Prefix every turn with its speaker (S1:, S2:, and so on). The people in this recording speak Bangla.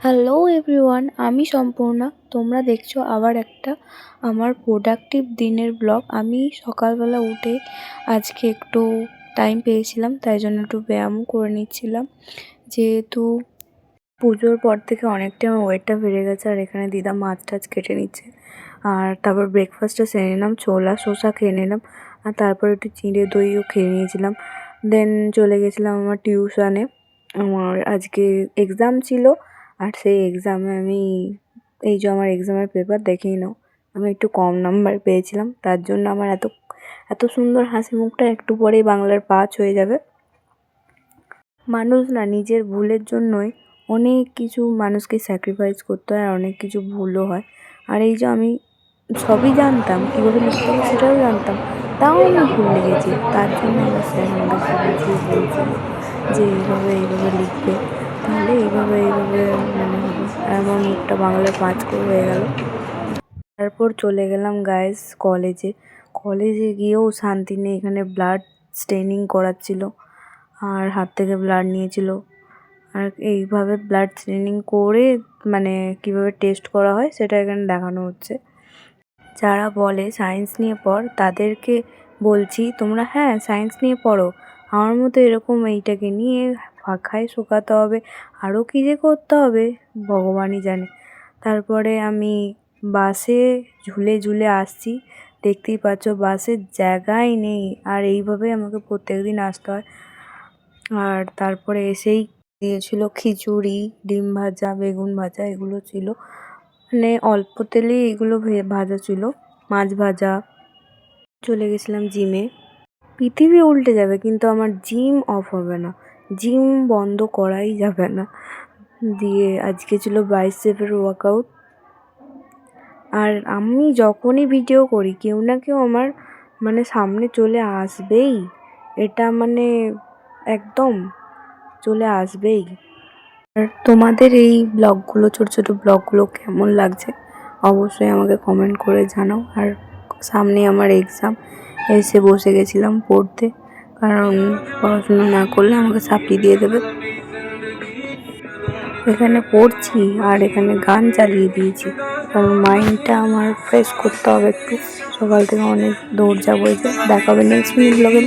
S1: হ্যালো এভরিওয়ান, আমি সম্পূর্ণা। তোমরা দেখছো আবার একটা আমার প্রোডাক্টিভ দিনের ব্লগ। আমি সকালবেলা উঠে আজকে একটু টাইম পেয়েছিলাম, তাই জন্য একটু ব্যায়ামও করে নিচ্ছিলাম। যেহেতু পুজোর পর থেকে অনেকটাই আমার ওয়েটটা বেড়ে গেছে, আর এখানে দিদা মাছ টাছ কেটে নিচ্ছে। আর তারপর ব্রেকফাস্টটা সেরে নিলাম, ছোলা শসা খেয়ে নিলাম, আর তারপর একটু চিঁড়ে দইও খেয়ে নিয়েছিলাম। দেন চলে গেছিলাম আমার টিউশনে। আমার আজকে এক্সাম ছিল, আর সেই এক্সামে এই যে আমার এক্সামের পেপার দেখেই নাও, আমি একটু কম নাম্বার পেয়েছিলাম। তার জন্য আমার এত এত সুন্দর হাসি মুখটা একটু পরেই বাংলার 5 হয়ে যাবে। মানুষ না নিজের ভুলের জন্যই অনেক কিছু মানুষকে স্যাক্রিফাইস করতে হয়, আর অনেক কিছু ভুলও হয়। আর এই যে আমি সবই জানতাম, কীভাবে লিখতে হবে সেটাও জানতাম, তাও আমি ভুল লিখেছি। তার জন্য আমার স্যার আমাকে বুঝিয়ে বলছিল যে এইভাবে লিখবে, তাহলে এইভাবে মানে হবে। আর আমার মুখটা বাংলার 5 হয়ে গেল। তারপর চলে গেলাম গাইস কলেজে গিয়েও শান্তি নেই। এখানে ব্লাড স্টেনিং করাচ্ছিল, আর হাত থেকে ব্লাড নিয়েছিল। আর এইভাবে ব্লাড স্টেনিং করে মানে কীভাবে টেস্ট করা হয় সেটা এখানে দেখানো হচ্ছে। যারা বলে সায়েন্স নিয়ে পড়, তাদেরকে বলছি তোমরা সায়েন্স নিয়ে পড়ো, আমার মতো এরকম এইটাকে নিয়ে পাখায় শুকাতে হবে, আরও কী যে করতে হবে ভগবানই জানে। তারপরে আমি বাসে ঝুলে আসছি, দেখতেই পাচ্ছ বাসের জায়গাই নেই, আর এইভাবেই আমাকে প্রত্যেকদিন আসতে হয়। আর তারপরে এসেই দিয়েছিল খিচুড়ি, ডিম ভাজা, বেগুন ভাজা, এগুলো ছিল। মানে অল্প তেলেই এগুলো ভাজা ছিল, মাছ ভাজা। চলে গেছিলাম জিমে। পৃথিবী উল্টে যাবে কিন্তু আমার জিম অফ হবে না, জিম বন্ধ করাই যাবে না। দিয়ে আজকে ছিল বাইসেপের ওয়ার্কআউট। আর আমি যখনই ভিডিও করি কেউ না কেউ আমার মানে সামনে চলে আসবেই, এটা মানে একদম চলে আসবেই। আর তোমাদের এই ব্লগগুলো, ছোটো ছোটো ব্লগগুলো কেমন লাগছে অবশ্যই আমাকে কমেন্ট করে জানাও। আর সামনে আমার এক্সাম, এসে বসে গেছিলাম পড়তে, কারণ পড়াশোনা না করলে আমাকে সাপ্লি দিয়ে দেবে। এখানে পড়ছি আর এখানে গান চালিয়ে দিয়েছি, কারণ মাইন্ডটা আমার ফ্রেশ করতে হবে একটু। সকাল থেকে অনেক দৌড় যাবো। দেখা হবে নেক্সট ব্লগে।